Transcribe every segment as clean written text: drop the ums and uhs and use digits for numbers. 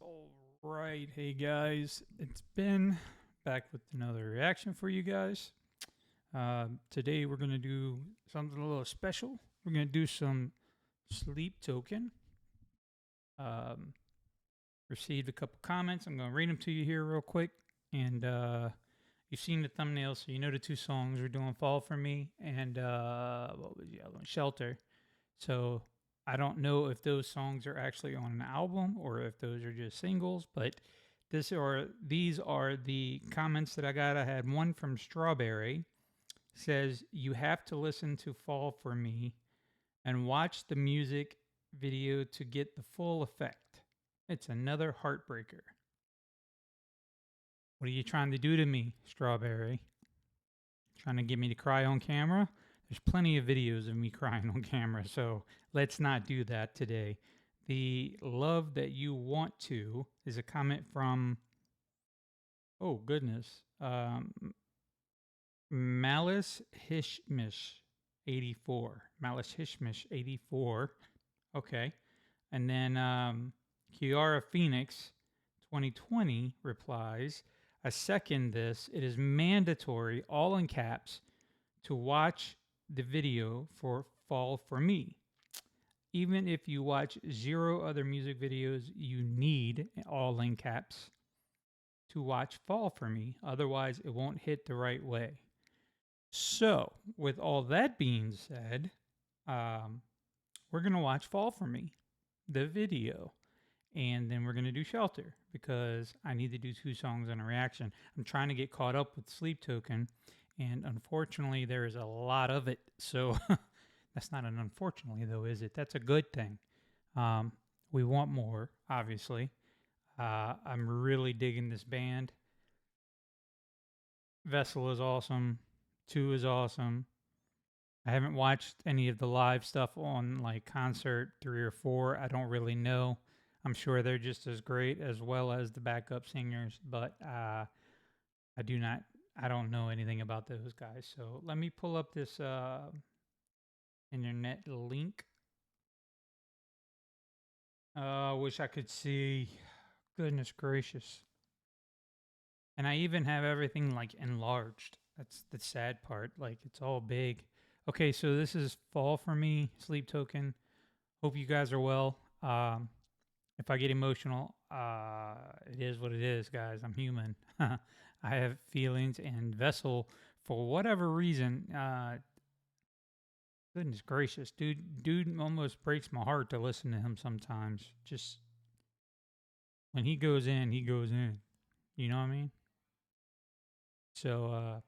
All right. Hey guys, it's Ben back with another reaction for you guys. Today we're gonna do something a little special. We're gonna do some Sleep Token. Um, Received a couple comments. I'm gonna read them to you here real quick. And you've seen the thumbnail, so you know the two songs we're doing: "Fall for Me" and what was the other one? "Shelter." So I don't know if those songs are actually on an album or if those are just singles, but these are the comments that I got. I had one from Strawberry. Says, "You have to listen to Fall for Me and watch the music video to get the full effect. It's another heartbreaker." What are you trying to do to me, Strawberry? Trying to get me to cry on camera? There's plenty of videos of me crying on camera, so let's not do that today. The "love that you want to" is a comment from, oh goodness, Malice Hishmish 84. Malice Hishmish 84. Okay. And then Kiara Phoenix 2020 replies, "I second this. It is mandatory, all in caps, to watch the video for Fall for Me. Even if you watch 0 other music videos, you need, all in caps, to watch Fall for Me. Otherwise, it won't hit the right way." So, with all that being said, we're going to watch Fall for Me, the video. And then we're going to do Shelter because I need to do 2 songs on a reaction. I'm trying to get caught up with Sleep Token, and unfortunately, there is a lot of it. So, that's not an unfortunately, though, is it? That's a good thing. We want more, obviously. I'm really digging this band. Vessel is awesome. 2 is awesome. I haven't watched any of the live stuff on like concert 3 or 4. I don't really know. I'm sure they're just as great as well as the backup singers, but I don't know anything about those guys. So let me pull up this internet link. Wish I could see. Goodness gracious. And I even have everything like enlarged. That's the sad part. Like it's all big. Okay, so this is Fall for Me, Sleep Token. Hope you guys are well. If I get emotional, it is what it is, guys. I'm human. I have feelings, and Vessel, for whatever reason, goodness gracious, dude almost breaks my heart to listen to him sometimes. Just when he goes in, he goes in. You know what I mean? So,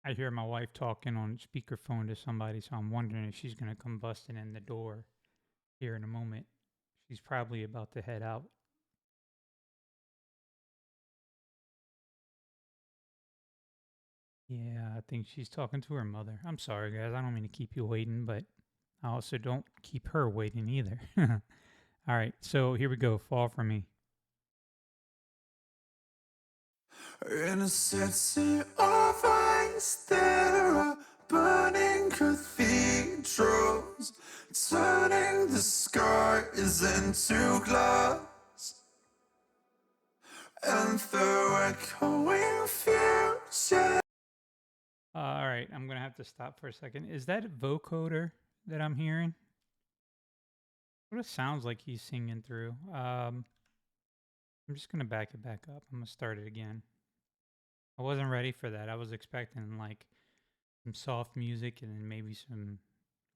I hear my wife talking on speakerphone to somebody, so I'm wondering if she's going to come busting in the door here in a moment. She's probably about to head out. Yeah, I think she's talking to her mother. I'm sorry, guys. I don't mean to keep you waiting, but I also don't keep her waiting either. All right, so here we go. Fall for Me. In a city of ice, there are burning cathedrals, turning the skies into glass, and through echoing future. All right, I'm going to have to stop for a second. Is that vocoder that I'm hearing? What it sounds like he's singing through. I'm just going to back it back up. I'm going to start it again. I wasn't ready for that. I was expecting like some soft music and then maybe some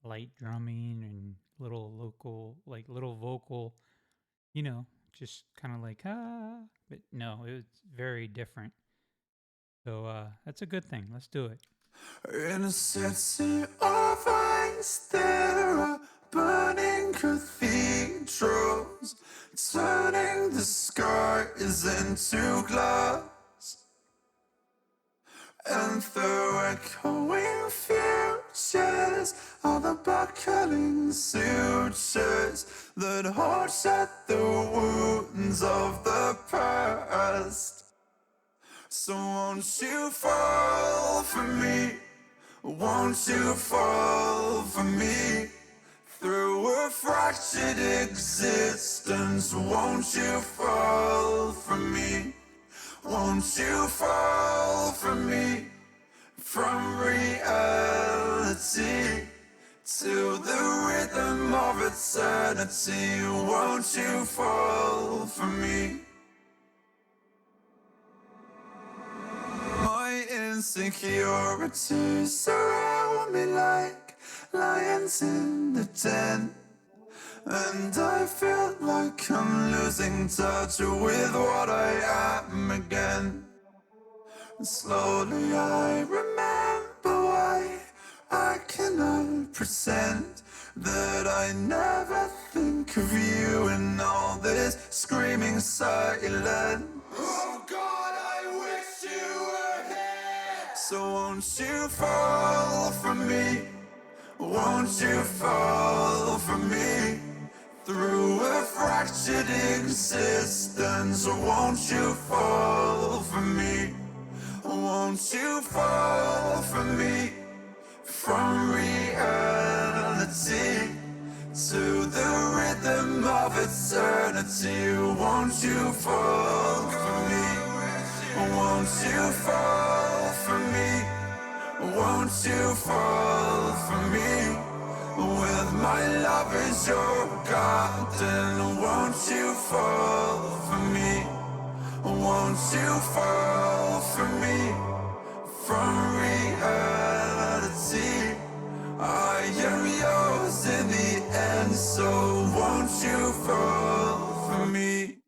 light drumming and little vocal, just kind of like, but no, it was very different. So that's a good thing. Let's do it. In a city of ice, there are burning cathedrals, turning the skies into glass, and through echoing futures are the buckling sutures that hold shut the wounds of the past. So won't you fall for me? Won't you fall for me? Through a fractured existence, won't you fall for me? Won't you fall for me? From reality to the rhythm of eternity, won't you fall for me? My insecurities surround me like lions in the den, and I feel like I'm losing touch with what I am again. Slowly I remember why I cannot pretend that I never think of you in all this screaming silence. Oh God, I wish you were here. So won't you fall for me? Won't you fall for me? Through a fractured existence, won't you fall for me? Won't you fall for me? From reality to the rhythm of eternity, won't you fall for me? Won't you fall for me? Won't you fall for me? With my love as your garden, won't you fall for me? Won't you fall for me? From reality, I am yours in the end, so won't you fall for me?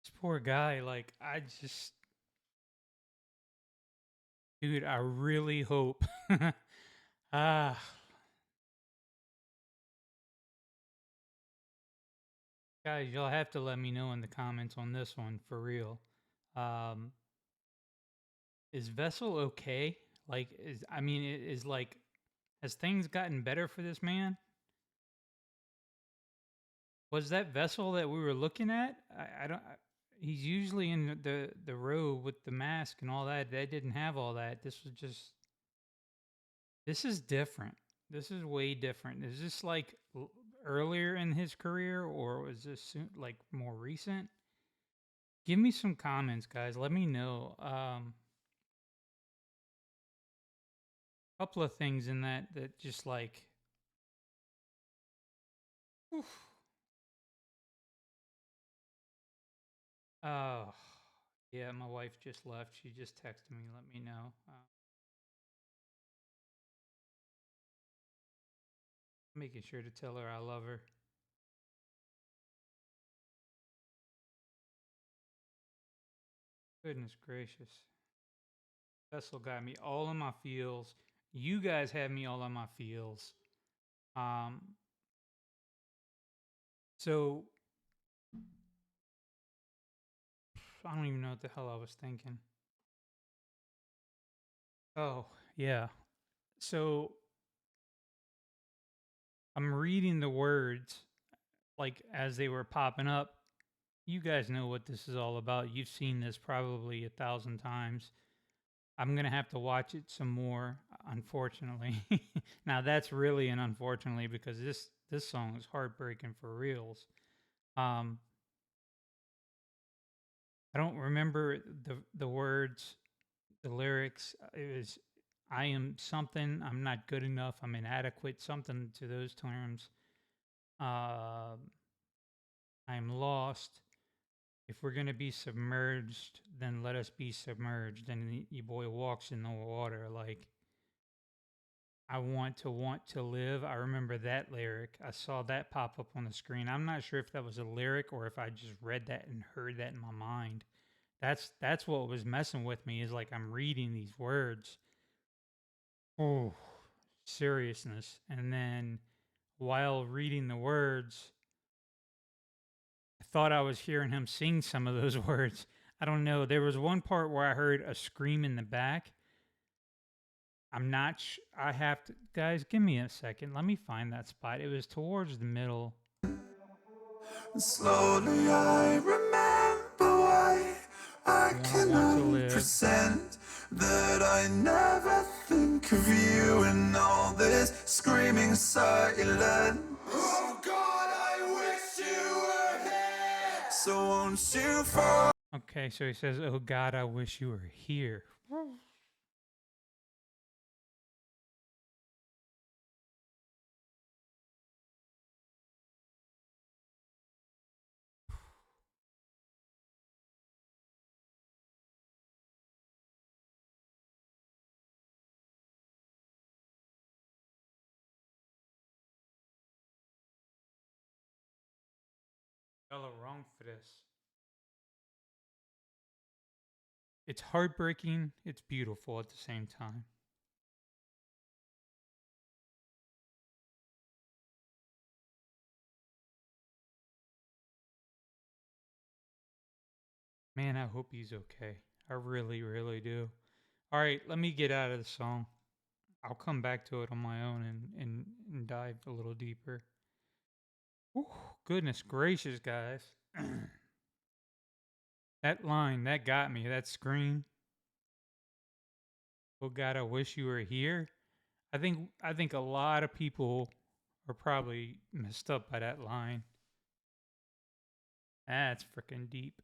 This poor guy, like, dude, I really hope. ah, Guys, you'll have to let me know in the comments on this one for real. Um, is Vessel okay? Like, is like, has things gotten better for this man? Was that Vessel that we were looking at? I don't. He's usually in the robe with the mask and all that. They didn't have all that. This was just. This is different. This is way different. Is this like earlier in his career, or was this like more recent? Give me some comments, guys. Let me know. Couple of things in that just like. Oof. Oh, yeah. My wife just left. She just texted me. Let me know. Making sure to tell her I love her. Goodness gracious. Vessel got me all in my feels. You guys had me all in my feels. Um, so I don't even know what the hell I was thinking. Oh, yeah. So I'm reading the words like as they were popping up. You guys know what this is all about. You've seen this probably 1,000 times. I'm gonna have to watch it some more, unfortunately. Now that's really an unfortunately because this song is heartbreaking for reals. Um, I don't remember the words, the lyrics. It was I am something. I'm not good enough. I'm inadequate. Something to those terms. Uh, I am lost. If we're gonna be submerged, then let us be submerged. And your boy walks in the water like I want to live. I remember that lyric. I saw that pop up on the screen. I'm not sure if that was a lyric or if I just read that and heard that in my mind That's what was messing with me, is like I'm reading these words. Oh, seriousness. And then while reading the words, I thought I was hearing him sing some of those words. I don't know. There was one part where I heard a scream in the back. I'm not I have to, guys, give me a second. Let me find that spot. It was towards the middle. Slowly I remember why I Want to cannot live. present that I never think of you in all this screaming silence. Oh God, I wish you were here. So won't you fall? Okay, so he says, "Oh God, I wish you were here." Fella wrong for this. It's heartbreaking. It's beautiful at the same time. Man, I hope he's okay. I really, really do. All right, let me get out of the song. I'll come back to it on my own and dive a little deeper. Whew, goodness gracious, guys. That line, that got me. That scream. Oh God, I wish you were here. I think a lot of people are probably messed up by that line. That's freaking deep.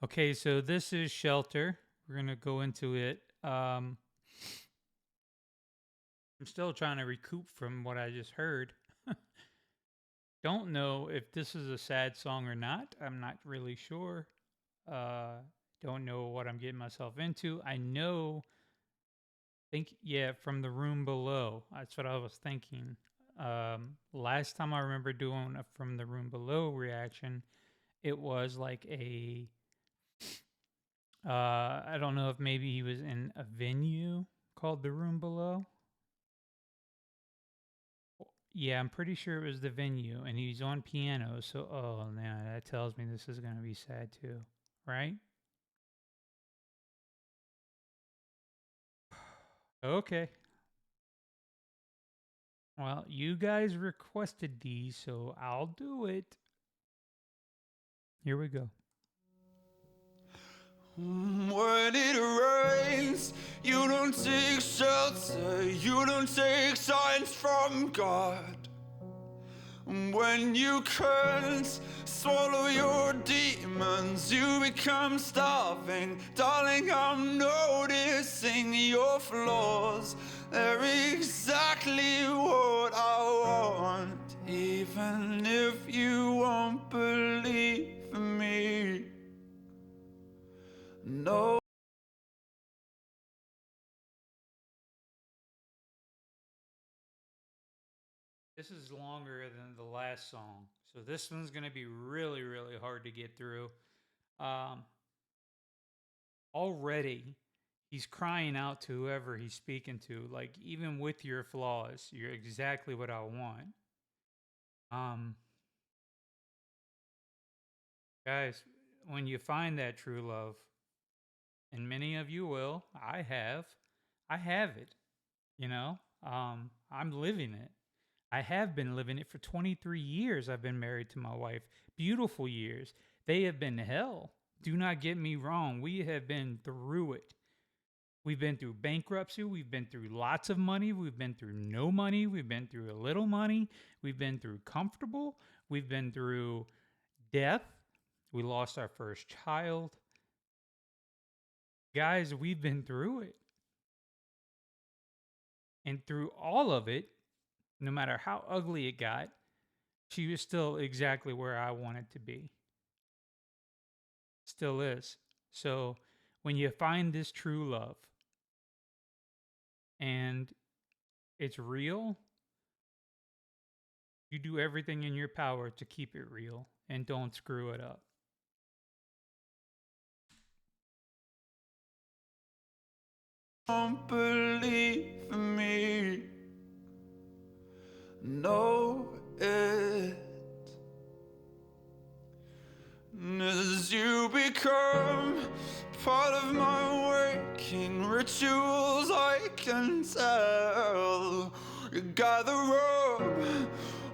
Okay, so this is Shelter. We're gonna go into it. I'm still trying to recoup from what I just heard. Don't know if this is a sad song or not. I'm not really sure. Uh, don't know what I'm getting myself into. I know, yeah, from the room below. That's what I was thinking. Last time I remember doing a from the room below reaction, it was like a, I don't know if maybe he was in a venue called the room below. Yeah, I'm pretty sure it was the venue, and he's on piano. So, oh man, that tells me this is gonna be sad too, right? Okay. Well, you guys requested these, so I'll do it. Here we go. When it rains, you don't take shelter, you don't take signs from God. When you can't swallow your demons, you become starving. Darling, I'm noticing your flaws. They're exactly what I want, even if you won't believe me. No. This is longer than the last song, so this one's gonna be really, really hard to get through. Um, Already, he's crying out to whoever he's speaking to, like, even with your flaws, you're exactly what I want. Um, Guys, when you find that true love, and many of you will, I have it, you know? I'm living it. I have been living it for 23 years. I've been married to my wife. Beautiful years. They have been hell. Do not get me wrong. We have been through it. We've been through bankruptcy. We've been through lots of money. We've been through no money. We've been through a little money. We've been through comfortable. We've been through death. We lost our first child. Guys, we've been through it. And through all of it, no matter how ugly it got, she was still exactly where I wanted to be. Still is. So when you find this true love and it's real, you do everything in your power to keep it real. and don't screw it up. Don't believe me. Know it. As you become part of my waking rituals, I can tell. You gather up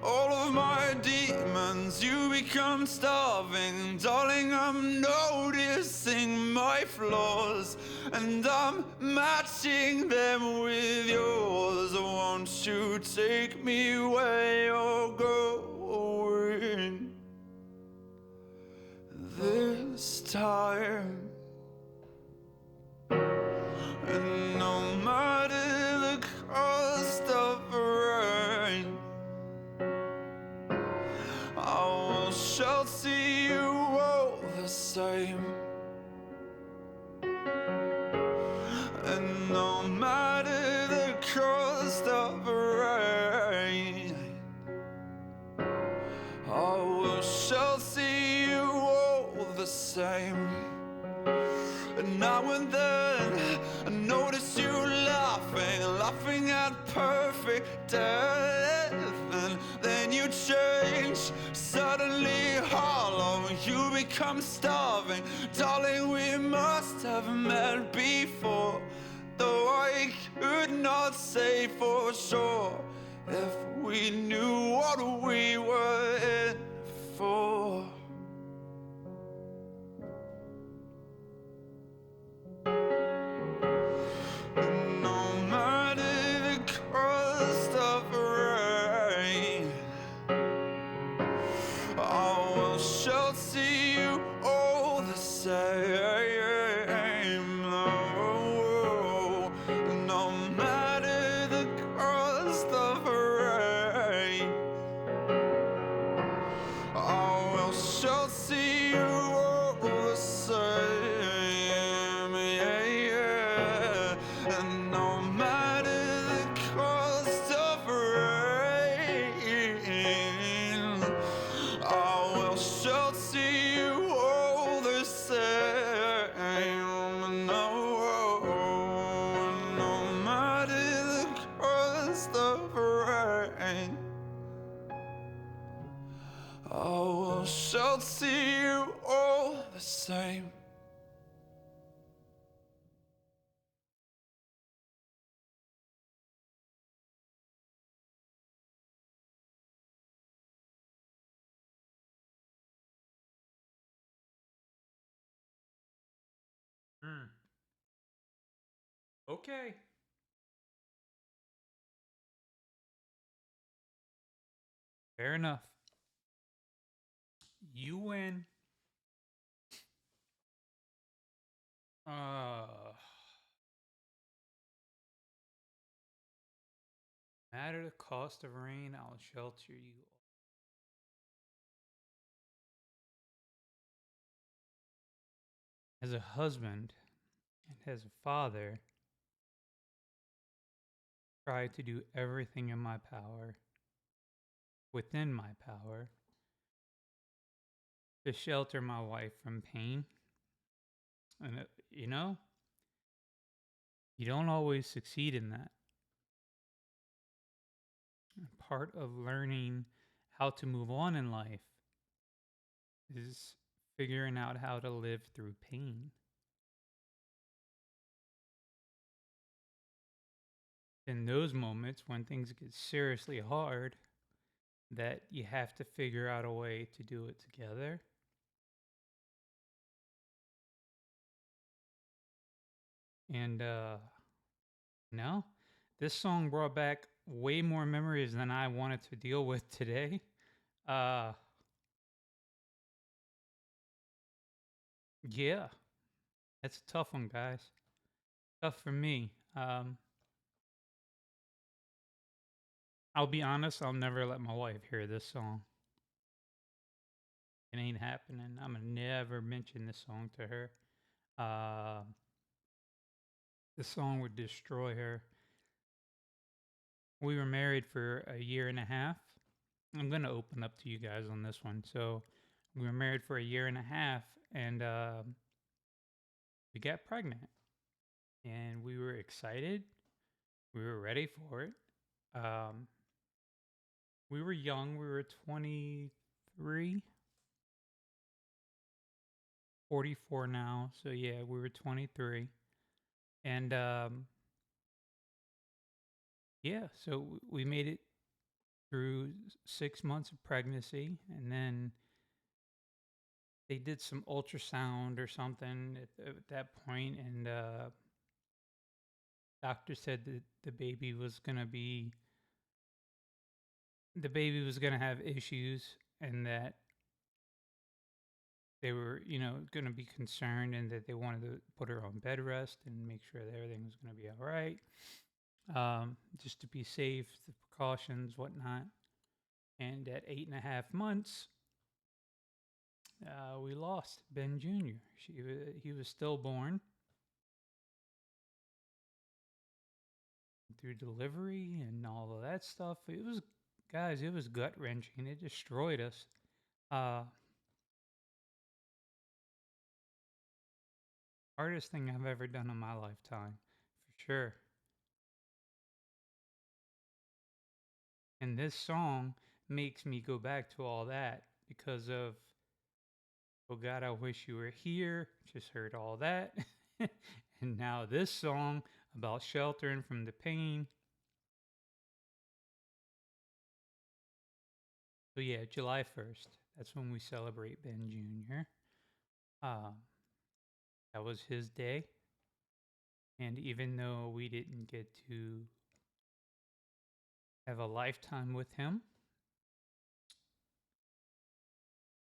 all of my demons, you become starving. Darling, I'm noticing my flaws, and I'm matching them with yours. Won't you take me where you're going this time? And no matter the cost of rain, I will shelter you all the same. And no matter the cost of rain, I will shelter you all the same. And now and then I notice you laughing at perfect death. And then you change, suddenly hollow, you become starving. Darling, we must have met before, though I could not say for sure if we knew what we were in for. No matter the cost of rain, I will shelter you all the same. No matter the cost of rain, I will shelter you all the same. And no matter the cost of rain, I will shelter you all the same. No matter the cost of rain, I will shelter you all the same. Okay. Fair enough. You win. Matter the cost of rain, I'll shelter you. As a husband and as a father, try to do everything in my power, within my power, to shelter my wife from pain. And, you don't always succeed in that. Part of learning how to move on in life is figuring out how to live through pain. In those moments when things get seriously hard, that you have to figure out a way to do it together. And no, this song brought back way more memories than I wanted to deal with today. Uh yeah, it's a tough one, guys. Tough for me. I'll be honest, I'll never let my wife hear this song. It ain't happening. I'm gonna never mention this song to her. Uh, this song would destroy her. We were married for a year and a half. I'm gonna open up to you guys on this one. So, We were married for a year and a half, and we got pregnant. And we were excited. We were ready for it. Um, we were young. We were 23, 44 now. So yeah, we were 23. And yeah, so we made it through 6 months of pregnancy, and then they did some ultrasound or something at that point, and doctor said that the baby was gonna have issues, and that they were, going to be concerned, and that they wanted to put her on bed rest and make sure that everything was going to be all right, just to be safe, the precautions, whatnot. And at 8.5 months, we lost Ben Jr. He was stillborn through delivery and all of that stuff. It was, guys, it was gut wrenching. It destroyed us. Uh, Hardest thing I've ever done in my lifetime, for sure. And this song makes me go back to all that because of, oh God, I wish you were here. Just heard all that. And now this song about sheltering from the pain. So yeah, July 1st. That's when we celebrate Ben Jr. Um, that was his day. And even though we didn't get to have a lifetime with him,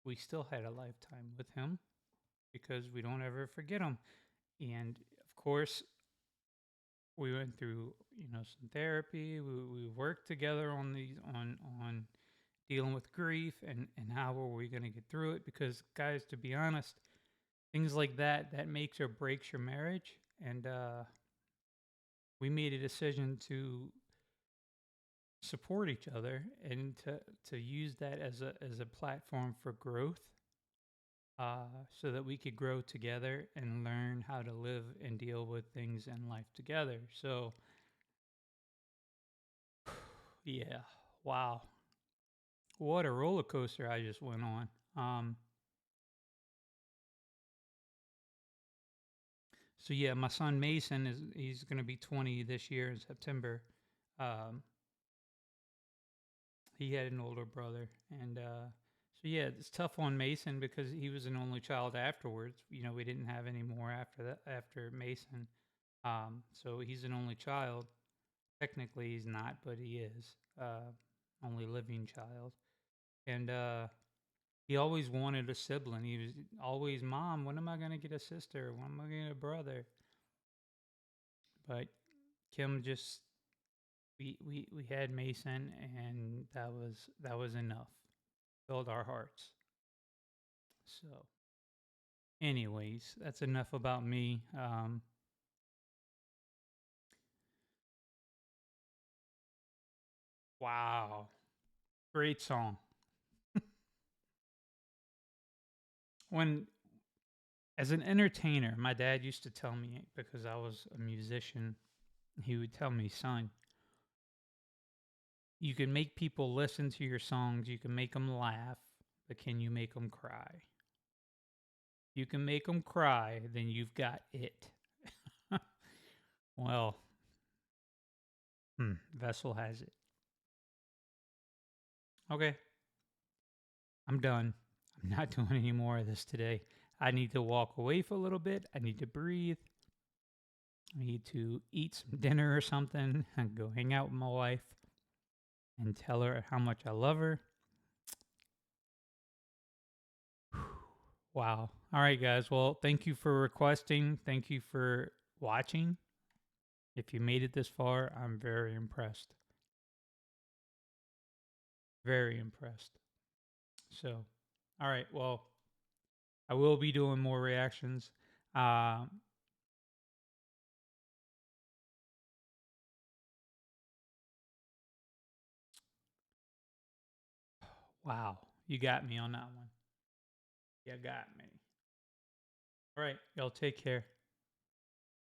we still had a lifetime with him because we don't ever forget him. And of course, we went through, some therapy. We worked together on these on dealing with grief, and how were we going to get through it, because guys, to be honest, things like that makes or breaks your marriage. And we made a decision to support each other, and to use that as a platform for growth, so that we could grow together and learn how to live and deal with things in life together. So yeah, wow, what a roller coaster I just went on. So yeah, my son Mason he's going to be 20 this year in September. Um, he had an older brother, and so yeah, it's tough on Mason because he was an only child afterwards. We didn't have any more after that, after Mason. So he's an only child. Technically, he's not, but he is, only living child. And he always wanted a sibling. He was always, Mom, when am I going to get a sister? When am I going to get a brother? But Kim just, we had Mason, and that was enough. Filled our hearts. So, anyways, that's enough about me. Wow, great song. When As an entertainer, my dad used to tell me, because I was a musician, he would tell me, son, you can make people listen to your songs, you can make them laugh, but can you make them cry? You can make them cry, then you've got it. Well, Vessel has it. Okay, I'm done. I'm not doing any more of this today. I need to walk away for a little bit. I need to breathe. I need to eat some dinner or something and go hang out with my wife and tell her how much I love her. Wow. All right, guys. Well, thank you for requesting. Thank you for watching. If you made it this far, I'm very impressed. Very impressed. So, all right. Well, I will be doing more reactions. Um, wow. You got me on that one. You got me. All right, y'all take care.